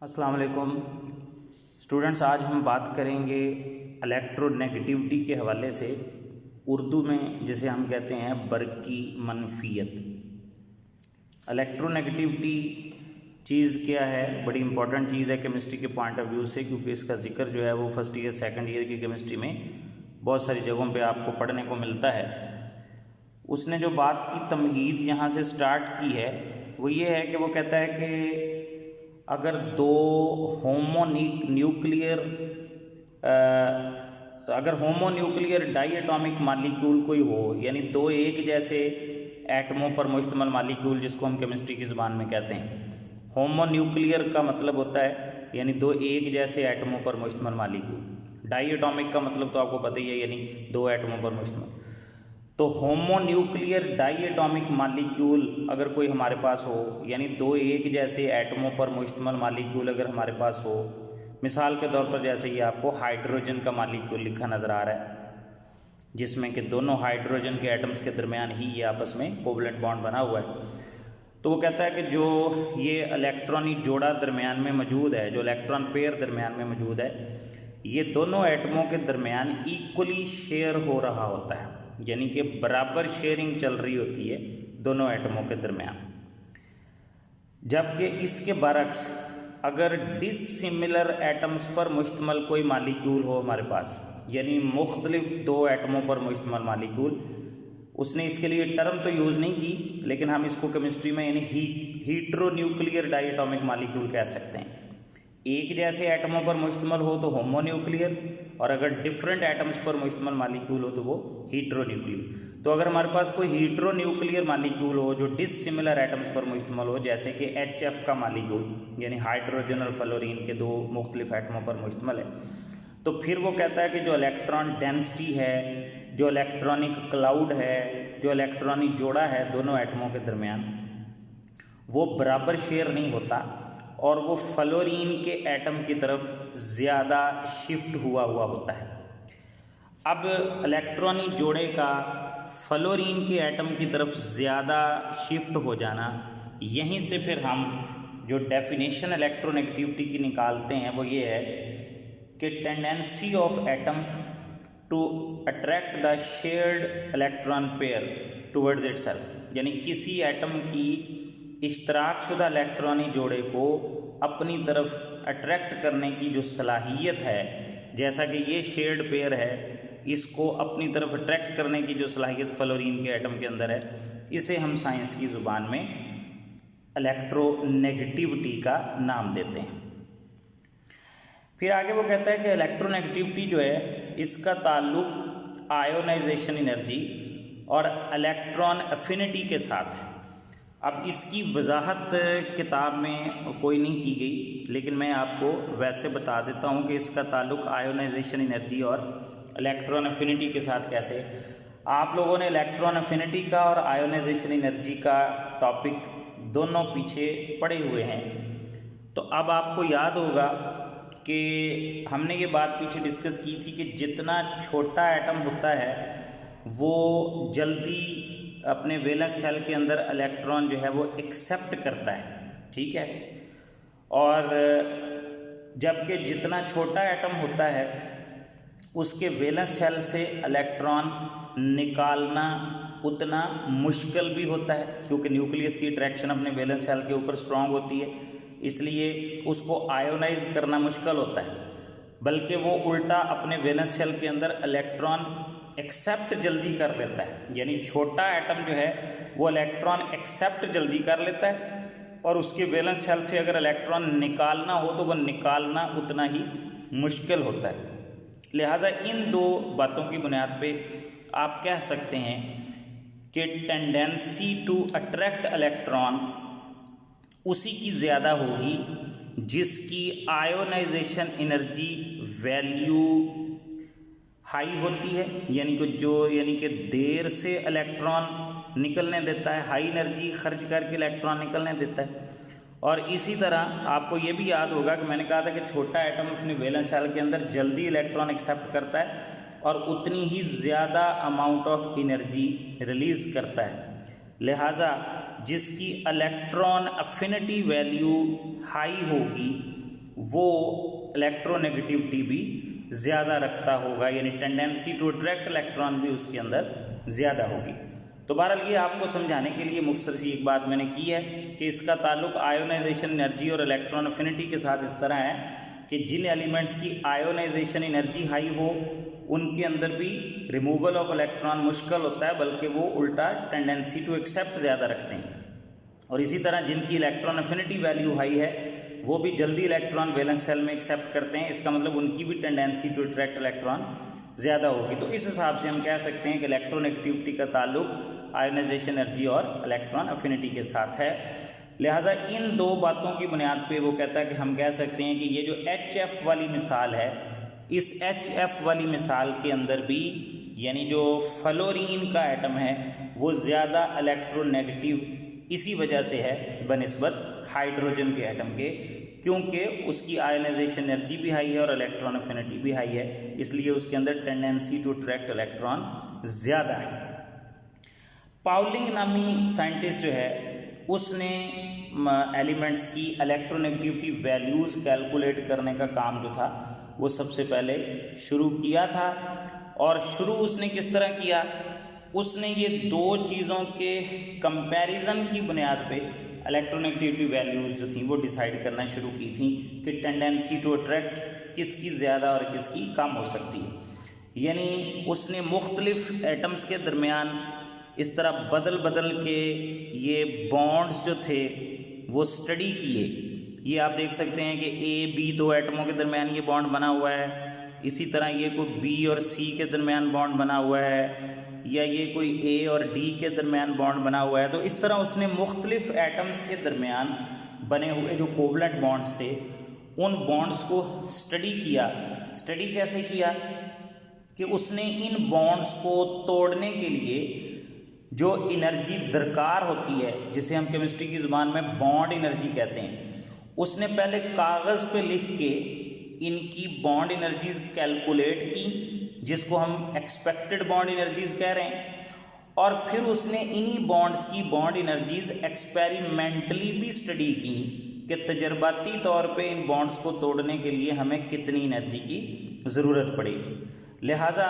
अस्सलाम वालेकुम स्टूडेंट्स। आज हम बात करेंगे इलेक्ट्रोनेगेटिविटी के हवाले से, उर्दू में जिसे हम कहते हैं बरकी मनफियत। इलेक्ट्रोनेगेटिविटी चीज़ क्या है, बड़ी इंपॉर्टेंट चीज़ है केमिस्ट्री के पॉइंट ऑफ व्यू से, क्योंकि इसका जिक्र जो है वो फर्स्ट ईयर सेकंड ईयर की केमिस्ट्री में बहुत सारी जगहों पे आपको पढ़ने को मिलता है। उसने जो बात की तमहीद यहाँ से स्टार्ट की है वो ये है कि वो कहता है कि अगर दो होमोन्यूक्लियर डाईएटॉमिक मालिक्यूल कोई हो, यानी दो एक जैसे एटमों पर मुश्तमिल मालिक्यूल, जिसको हम केमिस्ट्री की ज़बान में कहते हैं। होमोन्यूक्लियर का मतलब होता है यानी दो एक जैसे एटमों पर मुश्तमिल मालिक्यूल। डाईएटॉमिक का मतलब तो आपको पता ही है, यानी दो एटमों पर मुश्तमिल। तो होमोन्यूक्लियर डाईएटॉमिक मालिक्यूल अगर कोई हमारे पास हो, यानी दो एक जैसे एटमों पर मुश्तमिल मालिक्यूल अगर हमारे पास हो, मिसाल के तौर पर जैसे ये आपको हाइड्रोजन का मालिक्यूल लिखा नज़र आ रहा है, जिसमें कि दोनों हाइड्रोजन के एटम्स के दरमियान ही ये आपस में कोवलेंट बॉन्ड बना हुआ है। तो वो कहता है कि जो ये इलेक्ट्रॉनी जोड़ा दरमियान में मौजूद है, जो इलेक्ट्रॉन पेयर दरमियान में मौजूद है, ये दोनों एटमों के दरमियान इक्वली शेयर हो रहा होता है, यानी कि बराबर शेयरिंग चल रही होती है दोनों एटमों के दरमियान। जबकि इसके बरक्स अगर डिसिमिलर एटम्स पर मुश्तमिल कोई मालिक्यूल हो हमारे पास, यानी मुख्तलिफ दो एटमों पर मुश्तमिल मालिक्यूल, उसने इसके लिए टर्म तो यूज़ नहीं की, लेकिन हम इसको केमिस्ट्री में यानी हीट्रोन्यूक्लियर डाईएटॉमिक मालिक्यूल कह सकते हैं। एक जैसे एटमों पर मुश्तमिल हो तो होमोन्यूक्लियर, और अगर डिफरेंट एटम्स पर मुश्तमिल मालिक्यूल हो तो वो हीट्रोन्यूक्लियर। तो अगर हमारे पास कोई हीट्रोन्यूक्लियर मालिक्यूल हो जो डिसिमिलर एटम्स पर मुश्तमिल हो, जैसे कि HF का मालिक्यूल यानी हाइड्रोजन और फ्लोरीन के दो मुख्तलिफ एटमों पर मुश्तमिल है, तो फिर वो कहता है कि जो इलेक्ट्रॉन डेंसिटी है, जो इलेक्ट्रॉनिक क्लाउड है, जो इलेक्ट्रॉनिक जोड़ा है दोनों एटमों के दरमियान, वो बराबर शेयर नहीं होता और वो फ्लोरीन के एटम की तरफ ज़्यादा शिफ्ट हुआ होता है। अब इलेक्ट्रॉनिक जोड़े का फ्लोरीन के एटम की तरफ ज़्यादा शिफ्ट हो जाना, यहीं से फिर हम जो डेफिनेशन इलेक्ट्रोनेगेटिविटी की निकालते हैं वो ये है कि tendency of atom to attract the shared electron pair towards itself, यानी किसी एटम की इश्तराकशुदा इलेक्ट्रॉनी जोड़े को अपनी तरफ अट्रैक्ट करने की जो सलाहियत है, जैसा कि ये शेयर्ड पेयर है, इसको अपनी तरफ अट्रैक्ट करने की जो सलाहियत फ्लोरीन के एटम के अंदर है, इसे हम साइंस की ज़ुबान में इलेक्ट्रोनेगेटिविटी का नाम देते हैं। फिर आगे वो कहता है कि इलेक्ट्रोनेगेटिविटी जो है इसका ताल्लुक आयोनाइजेशन एनर्जी और इलेक्ट्रॉन एफिनिटी के साथ है। अब इसकी वजाहत किताब में कोई नहीं की गई, लेकिन मैं आपको वैसे बता देता हूँ कि इसका ताल्लुक आयोनाइजेशन एनर्जी और इलेक्ट्रॉन एफिनिटी के साथ कैसे। आप लोगों ने इलेक्ट्रॉन एफिनिटी का और आयोनाइजेशन एनर्जी का टॉपिक दोनों पीछे पढ़े हुए हैं, तो अब आपको याद होगा कि हमने ये बात पीछे डिस्कस की थी कि जितना छोटा एटम होता है वो जल्दी अपने वैलेंस शेल के अंदर इलेक्ट्रॉन जो है वो एक्सेप्ट करता है, ठीक है। और जबकि जितना छोटा एटम होता है उसके वैलेंस शेल से इलेक्ट्रॉन निकालना उतना मुश्किल भी होता है, क्योंकि न्यूक्लियस की अट्रैक्शन अपने वैलेंस शेल के ऊपर स्ट्रांग होती है, इसलिए उसको आयोनाइज करना मुश्किल होता है। बल्कि वो उल्टा अपने वैलेंस शेल के अंदर इलेक्ट्रॉन एक्सेप्ट जल्दी कर लेता है, यानी छोटा एटम जो है वो इलेक्ट्रॉन एक्सेप्ट जल्दी कर लेता है, और उसके वैलेंस शेल से अगर इलेक्ट्रॉन निकालना हो तो वो निकालना उतना ही मुश्किल होता है। लिहाजा इन दो बातों की बुनियाद पे आप कह सकते हैं कि टेंडेंसी टू अट्रैक्ट इलेक्ट्रॉन उसी की ज़्यादा होगी जिसकी आयोनाइजेशन एनर्जी वैल्यू हाई होती है, यानी कि देर से इलेक्ट्रॉन निकलने देता है, हाई एनर्जी खर्च करके इलेक्ट्रॉन निकलने देता है। और इसी तरह आपको ये भी याद होगा कि मैंने कहा था कि छोटा एटम अपने वैलेंस शेल के अंदर जल्दी इलेक्ट्रॉन एक्सेप्ट करता है और उतनी ही ज़्यादा अमाउंट ऑफ एनर्जी रिलीज़ करता है। लिहाजा जिसकी इलेक्ट्रॉन अफिनिटी वैल्यू हाई होगी वो इलेक्ट्रोनेगेटिविटी भी ज़्यादा रखता होगा, यानी टेंडेंसी टू अट्रैक्ट इलेक्ट्रॉन भी उसके अंदर ज़्यादा होगी। तो बहरहाल ये आपको समझाने के लिए मुख्तसर सी एक बात मैंने की है कि इसका ताल्लुक आयोनाइजेशन एनर्जी और इलेक्ट्रॉन अफिनिटी के साथ इस तरह है कि जिन एलिमेंट्स की आयोनाइजेशन एनर्जी हाई हो उनके अंदर भी रिमूवल ऑफ इलेक्ट्रॉन मुश्किल होता है, बल्कि वो उल्टा टेंडेंसी टू एक्सेप्ट ज़्यादा रखते हैं। और इसी तरह जिनकी इलेक्ट्रॉन अफिनिटी वैल्यू हाई है वो भी जल्दी इलेक्ट्रॉन वैलेंस सेल में एक्सेप्ट करते हैं, इसका मतलब उनकी भी टेंडेंसी टू अट्रैक्ट इलेक्ट्रॉन ज़्यादा होगी। तो इस हिसाब से हम कह सकते हैं कि इलेक्ट्रोनेगेटिविटी का ताल्लुक आयोनाइजेशन एनर्जी और इलेक्ट्रॉन अफिनिटी के साथ है। लिहाजा इन दो बातों की बुनियाद पे वो कहता है कि हम कह सकते हैं कि ये जो HF वाली मिसाल है, इस HF वाली मिसाल के अंदर भी यानी जो फ्लोरीन का एटम है वो ज़्यादा इलेक्ट्रोनेगेटिव इसी वजह से है बनिस्बत हाइड्रोजन के एटम के, क्योंकि उसकी आयोनाइजेशन एनर्जी भी हाई है और इलेक्ट्रॉन अफिनिटी भी हाई है, इसलिए उसके अंदर टेंडेंसी टू अट्रैक्ट इलेक्ट्रॉन ज़्यादा है। पाउलिंग नामी साइंटिस्ट जो है उसने एलिमेंट्स की इलेक्ट्रोनेगेटिविटी वैल्यूज़ कैलकुलेट करने का काम जो था वो सबसे पहले शुरू किया था। और शुरू उसने किस तरह किया, उसने ये दो चीज़ों के कंपैरिजन की बुनियाद पे इलेक्ट्रोनेगेटिविटी वैल्यूज़ जो थी वो डिसाइड करना शुरू की थी कि टेंडेंसी टू अट्रैक्ट किसकी ज़्यादा और किसकी कम हो सकती है। यानी उसने मुख्तलिफ एटम्स के दरमियान इस तरह बदल बदल के ये बॉन्ड्स जो थे वो स्टडी किए। ये आप देख सकते हैं कि A-B दो एटमों के दरमियान ये बॉन्ड बना हुआ है, इसी तरह ये कोई B और C के दरमियान बॉन्ड बना हुआ है, या ये कोई A और D के दरमियान बॉन्ड बना हुआ है। तो इस तरह उसने मुख्तलिफ एटम्स के दरमियान बने हुए जो कोवलेंट बॉन्ड्स थे उन बॉन्ड्स को स्टडी किया। स्टडी कैसे किया कि उसने इन बॉन्ड्स को तोड़ने के लिए जो एनर्जी दरकार होती है, जिसे हम केमिस्ट्री की ज़ुबान में बॉन्ड एनर्जी कहते हैं, उसने पहले कागज़ पे लिख के इनकी बॉन्ड एनर्जीज़ कैलकुलेट की, जिसको हम एक्सपेक्टेड बॉन्ड एनर्जीज़ कह रहे हैं। और फिर उसने इन्हीं बॉन्ड्स की बॉन्ड एनर्जीज़ एक्सपेरिमेंटली भी स्टडी की कि तजर्बाती तौर पे इन बॉन्ड्स को तोड़ने के लिए हमें कितनी एनर्जी की ज़रूरत पड़ेगी। लिहाजा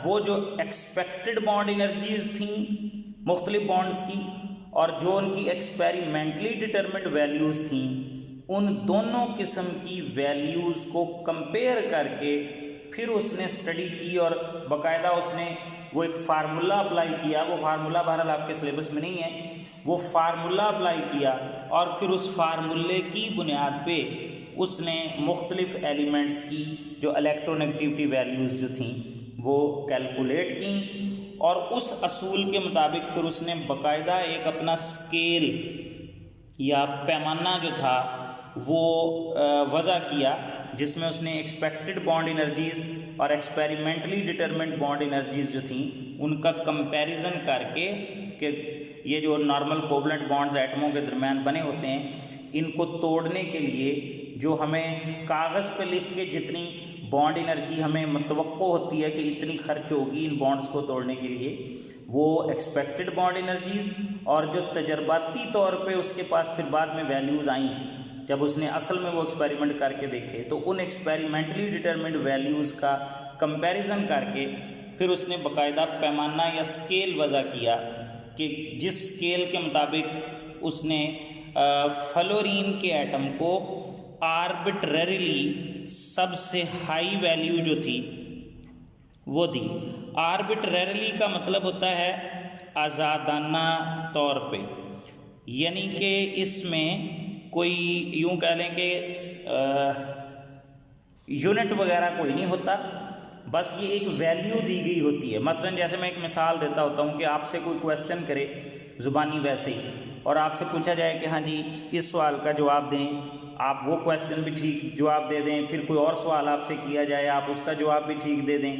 वो जो एक्सपेक्टेड बॉन्ड एनर्जीज़ थी मुख्तलिफ बॉन्ड्स की और जो उनकी एक्सपेरिमेंटली डिटरमिन्ड वैल्यूज़ थी, उन दोनों किस्म की वैल्यूज़ को कंपेयर करके फिर उसने स्टडी की और बाकायदा उसने वो एक फार्मूला अप्लाई किया। वो फार्मूला बहरहाल आपके सिलेबस में नहीं है, वो फार्मूला अप्लाई किया और फिर उस फार्मूले की बुनियाद पे उसने मुख्तलिफ एलिमेंट्स की जो इलेक्ट्रोनेगेटिविटी वैल्यूज़ जो थी वो कैलकुलेट की और उस असूल के मुताबिक फिर उसने बाकायदा एक अपना स्केल या पैमाना जो था वो वज़ा किया, जिसमें उसने एक्सपेक्टेड बॉन्ड एनर्जीज़ और एक्सपेरिमेंटली डिटरमिन्ड बॉन्ड एनर्जीज़ जो थी उनका कंपैरिजन करके कि ये जो नॉर्मल कोवलेंट बॉन्ड्स एटमों के दरमियान बने होते हैं, इनको तोड़ने के लिए जो हमें कागज़ पे लिख के जितनी बॉन्ड एनर्जी हमें मुतवक्को होती है कि इतनी खर्च होगी इन बॉन्ड्स को तोड़ने के लिए, वो एक्सपेक्टेड बॉन्ड एनर्जीज़ और जो तजर्बाती तौर पे उसके पास फिर बाद में वैल्यूज़ आई, जब उसने असल में वो एक्सपेरिमेंट करके देखे तो उन एक्सपेरिमेंटली डिटरमिन्ड वैल्यूज़ का कंपैरिजन करके फिर उसने बाकायदा पैमाना या स्केल वज़ा किया कि जिस स्केल के मुताबिक उसने फ्लोरीन के एटम को आर्बिट्रेरीली सबसे हाई वैल्यू जो थी वो दी। आर्बिट्रेरीली का मतलब होता है आज़ादाना तौर पे, यानी कि इसमें कोई यूँ कह लें कि यूनिट वगैरह कोई नहीं होता, बस ये एक वैल्यू दी गई होती है। मसलन जैसे मैं एक मिसाल देता होता हूँ कि आपसे कोई क्वेश्चन करे ज़ुबानी वैसे ही, और आपसे पूछा जाए कि हाँ जी इस सवाल का जवाब दें, आप वो क्वेश्चन भी ठीक जवाब दे दें, फिर कोई और सवाल आपसे किया जाए आप उसका जवाब भी ठीक दे दें।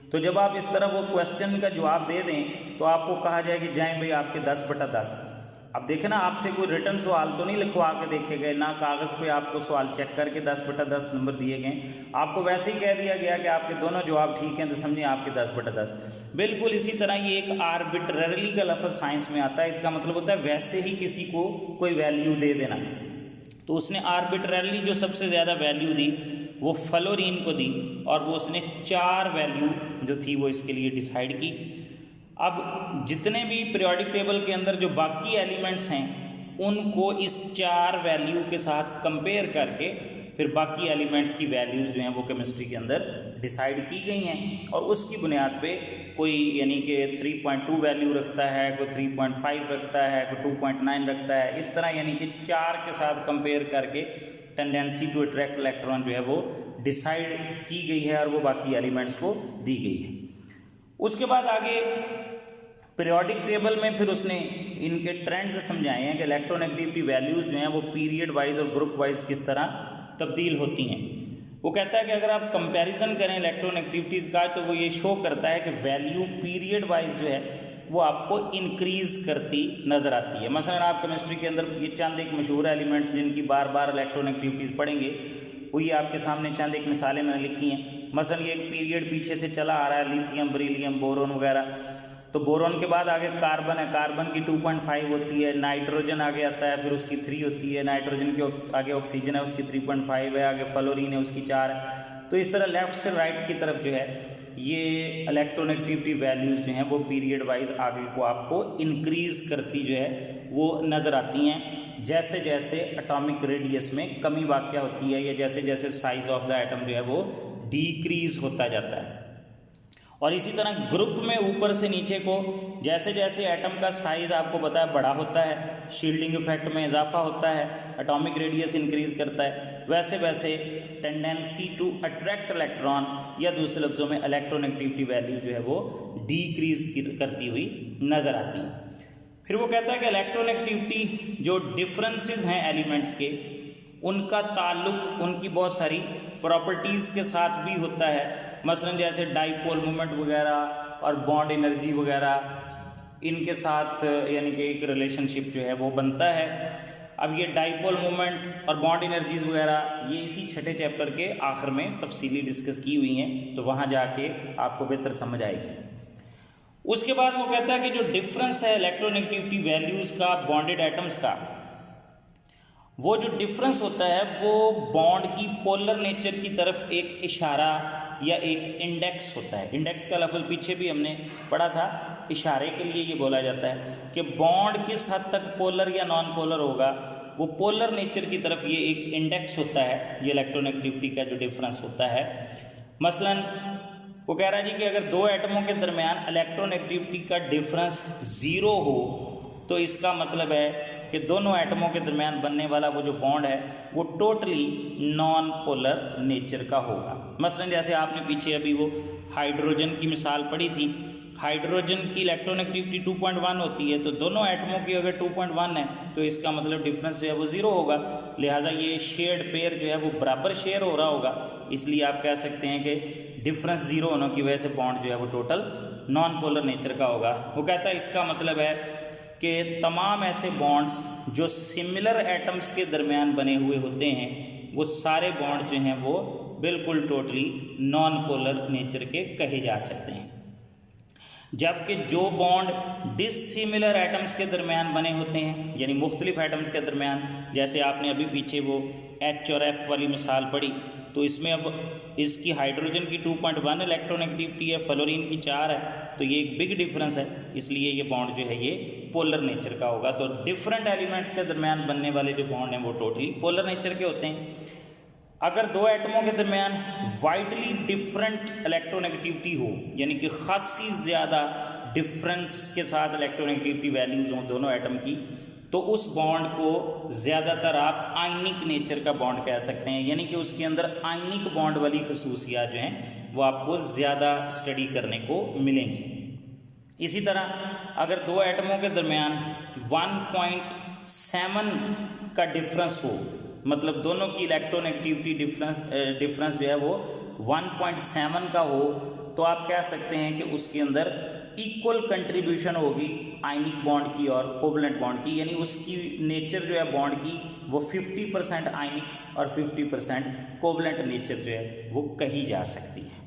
तो जब आप इस तरह वो क्वेश्चन का जवाब दे दें तो आपको कहा जाए कि जाएँ भाई आपके 10/10। अब देखें ना, आपसे कोई रिटर्न सवाल तो नहीं लिखवा के देखे गए, ना कागज़ पे आपको सवाल चेक करके 10/10 नंबर दिए गए, आपको वैसे ही कह दिया गया कि आपके दोनों जवाब ठीक हैं तो समझिए आपके 10/10। बिल्कुल इसी तरह ये एक आर्बिट्रेरीली का लफ्ज़ साइंस में आता है, इसका मतलब होता है वैसे ही किसी को कोई वैल्यू दे देना। तो उसने आर्बिट्ररली जो सबसे ज़्यादा वैल्यू दी वो फ्लोरीन को दी और वो उसने 4 वैल्यू जो थी वो इसके लिए डिसाइड की। अब जितने भी पीरियोडिक टेबल के अंदर जो बाकी एलिमेंट्स हैं उनको इस 4 वैल्यू के साथ कंपेयर करके फिर बाकी एलिमेंट्स की वैल्यूज़ जो हैं वो केमिस्ट्री के अंदर डिसाइड की गई हैं और उसकी बुनियाद पे कोई यानी कि 3.2 वैल्यू रखता है, कोई 3.5 रखता है, कोई 2.9 रखता है, इस तरह यानी कि 4 के साथ कंपेयर करके टेंडेंसी टू अट्रैक्ट इलेक्ट्रॉन जो है वो डिसाइड की गई है और वो बाकी एलिमेंट्स को दी गई है। उसके बाद आगे पीरियोडिक टेबल में फिर उसने इनके ट्रेंड्स समझाए हैं कि इलेक्ट्रोनेगेटिविटी वैल्यूज़ जो हैं वो पीरियड वाइज और ग्रुप वाइज किस तरह तब्दील होती हैं। वो कहता है कि अगर आप कंपैरिजन करें इलेक्ट्रोनेगेटिविटीज़ का तो वो ये शो करता है कि वैल्यू पीरियड वाइज जो है वो आपको इंक्रीज़ करती नज़र आती है। मसलन आप केमिस्ट्री के अंदर ये चंद एक मशहूर एलिमेंट्स जिनकी बार बार इलेक्ट्रोनेगेटिविटीज़ पढ़ेंगे वो ये आपके सामने चंद एक मिसालें मैंने लिखी हैं। मसलन ये एक पीरियड पीछे से चला आ रहा है, लिथियम, बेरिलियम, बोरोन वगैरह। तो बोरोन के बाद आगे कार्बन है, कार्बन की 2.5 होती है, नाइट्रोजन आगे आता है, फिर उसकी 3 होती है, नाइट्रोजन की आगे ऑक्सीजन है उसकी 3.5 है, आगे फ्लोरीन है उसकी 4 है। तो इस तरह लेफ़्ट से राइट की तरफ जो है ये इलेक्ट्रोनेगेटिविटी वैल्यूज़ जो हैं वो पीरियड वाइज आगे को आपको इंक्रीज़ करती जो है वो नज़र आती हैं जैसे जैसे एटॉमिक रेडियस में कमी वाक़या होती है या जैसे जैसे साइज़ ऑफ द एटम जो है वो डिक्रीज़ होता जाता है। और इसी तरह ग्रुप में ऊपर से नीचे को जैसे जैसे एटम का साइज़ आपको पता है बड़ा होता है, शील्डिंग इफेक्ट में इजाफा होता है, एटॉमिक रेडियस इंक्रीज़ करता है, वैसे वैसे टेंडेंसी टू अट्रैक्ट इलेक्ट्रॉन या दूसरे लफ्ज़ों में इलेक्ट्रोनेगेटिविटी वैल्यू जो है वो डिक्रीज़ करती हुई नज़र आती है। फिर वो कहता है कि इलेक्ट्रोनेगेटिविटी जो डिफरेंसेस हैं एलिमेंट्स के उनका ताल्लुक उनकी बहुत सारी प्रॉपर्टीज़ के साथ भी होता है। मसलन जैसे डाइपोल मोमेंट वगैरह और बॉन्ड एनर्जी वगैरह इनके साथ यानी कि एक रिलेशनशिप जो है वो बनता है। अब ये डाइपोल मोमेंट और बॉन्ड एनर्जीज वगैरह ये इसी छठे चैप्टर के आखिर में तफसीली डिस्कस की हुई हैं, तो वहाँ जाके आपको बेहतर समझ आएगी। उसके बाद वो कहता है कि जो डिफरेंस है इलेक्ट्रोनेगेटिविटी वैल्यूज़ का बॉन्डेड एटम्स का, वो जो डिफरेंस होता है वो बॉन्ड की पोलर नेचर की तरफ एक इशारा या एक इंडेक्स होता है। इंडेक्स का लफ्ज़ पीछे भी हमने पढ़ा था, इशारे के लिए ये बोला जाता है कि बॉन्ड किस हद तक पोलर या नॉन पोलर होगा, वो पोलर नेचर की तरफ ये एक इंडेक्स होता है, ये इलेक्ट्रोनेगेटिविटी का जो डिफरेंस होता है। मसलन वो कह रहा है जी कि अगर दो एटमों के दरमियान इलेक्ट्रोनेगेटिविटी का डिफरेंस 0 हो तो इसका मतलब है कि दोनों एटमों के दरमियान बनने वाला वो जो बॉन्ड है वो टोटली नॉन पोलर नेचर का होगा। मसलन जैसे आपने पीछे अभी वो हाइड्रोजन की मिसाल पढ़ी थी, हाइड्रोजन की इलेक्ट्रोनेगेटिविटी 2.1 होती है, तो दोनों एटमों की अगर 2.1 है तो इसका मतलब डिफरेंस जो है वो 0 होगा, लिहाजा ये शेयर्ड पेयर जो है वो बराबर शेयर हो रहा होगा, इसलिए आप कह सकते हैं कि डिफरेंस 0 होने की वजह से बॉन्ड जो है वो टोटल नॉन पोलर नेचर का होगा। वो कहता है इसका मतलब है कि तमाम ऐसे बॉन्ड्स जो सिमिलर एटम्स के दरमियान बने हुए होते हैं वो सारे बॉन्ड्स जो हैं वो बिल्कुल टोटली नॉन पोलर नेचर के कहे जा सकते हैं, जबकि जो बॉन्ड डिसिमिलर एटम्स के दरमियान बने होते हैं यानी मुख्तलिफ एटम्स के दरमियान, जैसे आपने अभी पीछे वो H और F वाली मिसाल पढ़ी, तो इसमें अब इसकी हाइड्रोजन की 2.1 इलेक्ट्रोनेगेटिविटी है, फ्लोरीन की 4 है, तो ये एक बिग डिफरेंस है, इसलिए ये बॉन्ड जो है ये पोलर नेचर का होगा। तो डिफरेंट एलिमेंट्स के दरमियान बनने वाले जो बॉन्ड हैं वो टोटली पोलर नेचर के होते हैं। अगर दो एटमों के दरमियान वाइडली डिफरेंट इलेक्ट्रोनेगेटिविटी हो यानी कि खासी ज़्यादा डिफरेंस के साथ इलेक्ट्रोनेगेटिविटी वैल्यूज़ हों दोनों एटम की, तो उस बॉन्ड को ज़्यादातर आप आयनिक नेचर का बॉन्ड कह सकते हैं, यानी कि उसके अंदर आयनिक बॉन्ड वाली खसूसियात जो हैं वो आपको ज़्यादा स्टडी करने को मिलेंगी। इसी तरह अगर दो एटमों के दरमियान 1.7 का डिफरेंस हो, मतलब दोनों की इलेक्ट्रोनेगेटिविटी डिफरेंस जो है वो 1.7 का हो, तो आप कह सकते हैं कि उसके अंदर इक्वल कंट्रीब्यूशन होगी आयनिक बॉन्ड की और कोवलेंट बॉन्ड की, यानी उसकी नेचर जो है बॉन्ड की वो 50% आयनिक और 50% कोवलेंट नेचर जो है वो कही जा सकती है।